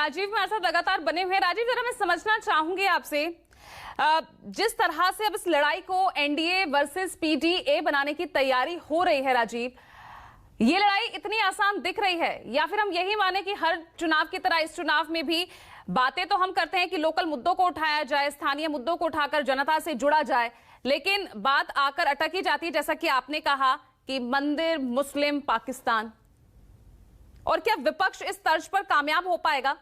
राजीव मेरे साथ लगातार बने हुए हैं। राजीव, जरा मैं समझना चाहूंगी आपसे, जिस तरह से अब इस लड़ाई को एनडीए वर्सेस पीडीए बनाने की तैयारी हो रही है, राजीव, ये लड़ाई इतनी आसान दिख रही है या फिर हम यही माने कि हर चुनाव की तरह इस चुनाव में भी बातें तो हम करते हैं कि लोकल मुद्दों को उठाया जाए, स्थानीय मुद्दों को उठाकर जनता से जुड़ा जाए, लेकिन बात आकर अटक ही जाती है, जैसा कि आपने कहा कि मंदिर, मुस्लिम, पाकिस्तान। और क्या विपक्ष इस तर्ज पर कामयाब हो पाएगा?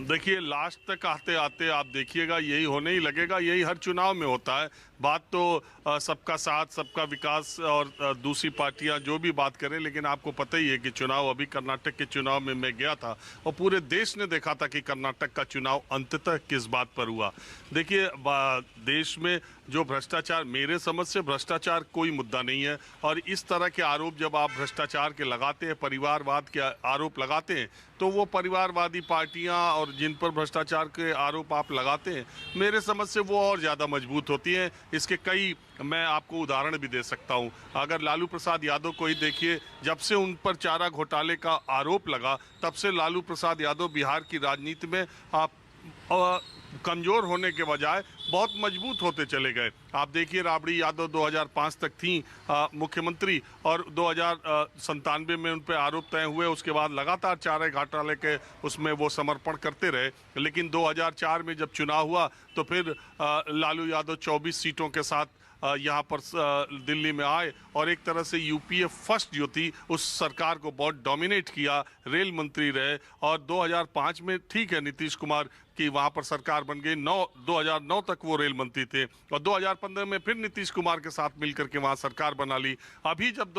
देखिए, लास्ट तक आते आते आप देखिएगा यही होने ही लगेगा। यही हर चुनाव में होता है। बात तो सबका साथ, सबका विकास और दूसरी पार्टियां जो भी बात करें, लेकिन आपको पता ही है कि चुनाव, अभी कर्नाटक के चुनाव में मैं गया था और पूरे देश ने देखा था कि कर्नाटक का चुनाव अंततः किस बात पर हुआ। देखिए, देश में जो भ्रष्टाचार, मेरे समझ से भ्रष्टाचार कोई मुद्दा नहीं है, और इस तरह के आरोप जब आप भ्रष्टाचार के लगाते हैं, परिवारवाद के आरोप लगाते हैं, तो वो परिवारवादी पार्टियां और जिन पर भ्रष्टाचार के आरोप आप लगाते हैं, मेरे समझ से वो और ज़्यादा मजबूत होती हैं। इसके कई मैं आपको उदाहरण भी दे सकता हूं। अगर लालू प्रसाद यादव को ही देखिए, जब से उन पर चारा घोटाले का आरोप लगा, तब से लालू प्रसाद यादव बिहार की राजनीति में कमजोर होने के बजाय बहुत मजबूत होते चले गए। आप देखिए, राबड़ी यादव 2005 तक थी मुख्यमंत्री, और 2097 में उन पर आरोप तय हुए। उसके बाद लगातार चारे घोटाले के उसमें वो समर्पण करते रहे, लेकिन 2004 में जब चुनाव हुआ तो फिर लालू यादव 24 सीटों के साथ यहाँ पर दिल्ली में आए, और एक तरह से यूपीए फर्स्ट जो थी उस सरकार को बहुत डोमिनेट किया, रेल मंत्री रहे। और 2005 में ठीक है, नीतीश कुमार की वहाँ पर सरकार बन गई, 2009 तक वो रेल मंत्री थे, और 2015 में फिर नीतीश कुमार के साथ मिलकर के वहाँ सरकार बना ली। अभी जब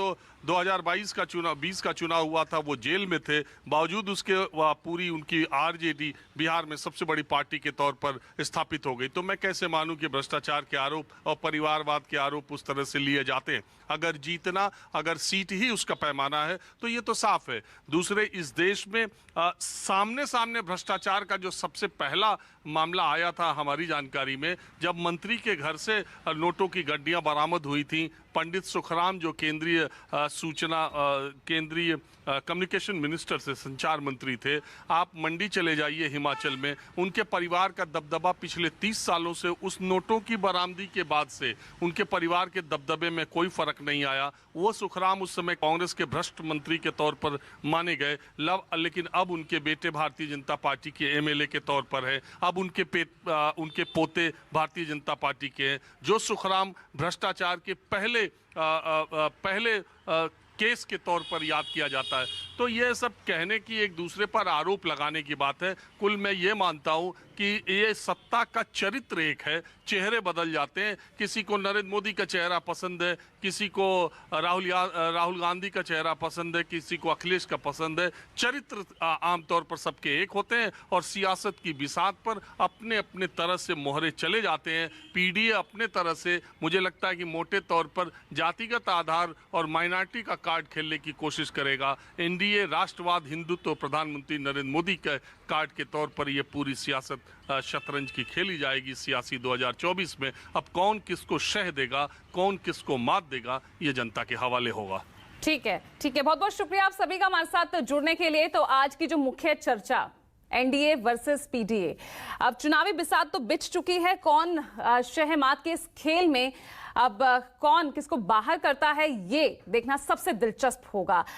2022 का चुनाव, 20 का चुनाव हुआ था, वो जेल में थे, बावजूद उसके पूरी उनकी आरजेडी बिहार में सबसे बड़ी पार्टी के तौर पर स्थापित हो गई। तो मैं कैसे मानूं कि भ्रष्टाचार के आरोप और परिवारवाद के आरोप उस तरह से लिए जाते हैं? अगर जीतना, अगर सीट ही उसका पैमाना है, तो ये तो साफ है। दूसरे, इस देश में सामने सामने भ्रष्टाचार का जो सबसे पहला मामला आया था हमारी जानकारी में, जब मंत्री के घर से नोटों की गड्डियां बरामद हुई थी। पंडित सुखराम, जो केंद्रीय कम्युनिकेशन मिनिस्टर से, संचार मंत्री थे, आप मंडी चले जाइए हिमाचल में, उनके परिवार का दबदबा पिछले 30 सालों से, उस नोटों की बरामदी के बाद से उनके परिवार के दबदबे में कोई फर्क नहीं आया। वो सुखराम उस समय कांग्रेस के भ्रष्ट मंत्री के तौर पर माने गए, लेकिन अब उनके बेटे भारतीय जनता पार्टी के एमएलए के तौर पर है। अब उनके पोते भारतीय जनता पार्टी के हैं। जो सुखराम भ्रष्टाचार के पहले केस के तौर पर याद किया जाता है। तो ये सब कहने की, एक दूसरे पर आरोप लगाने की बात है। कुल मैं ये मानता हूँ कि ये सत्ता का चरित्र एक है, चेहरे बदल जाते हैं। किसी को नरेंद्र मोदी का चेहरा पसंद है, किसी को राहुल गांधी का चेहरा पसंद है, किसी को अखिलेश का पसंद है। चरित्र आमतौर पर सबके एक होते हैं, और सियासत की बिसात पर अपने अपने तरह से मोहरे चले जाते हैं। पीडीए अपने तरह से, मुझे लगता है कि मोटे तौर पर जातिगत आधार और माइनॉरिटी का कार्ड खेलने की कोशिश करेगा। एनडीए राष्ट्रवाद, हिंदुत्व, प्रधानमंत्री नरेंद्र मोदी के कार्ड के तौर पर यह पूरी सियासत शतरंज की खेली जाएगी सियासी 2024 में। अब कौन किसको शह देगा, कौन किसको मात देगा, ये जनता के हवाले होगा। ठीक है, ठीक है, बहुत बहुत शुक्रिया आप सभी का हमारे साथ जुड़ने के लिए। तो आज की जो मुख्य चर्चा, एनडीए वर्सेस पीडीए, अब चुनावी बिसात तो बिछ चुकी है। कौन शहमात के इस खेल में अब कौन किसको बाहर करता है, ये देखना सबसे दिलचस्प होगा।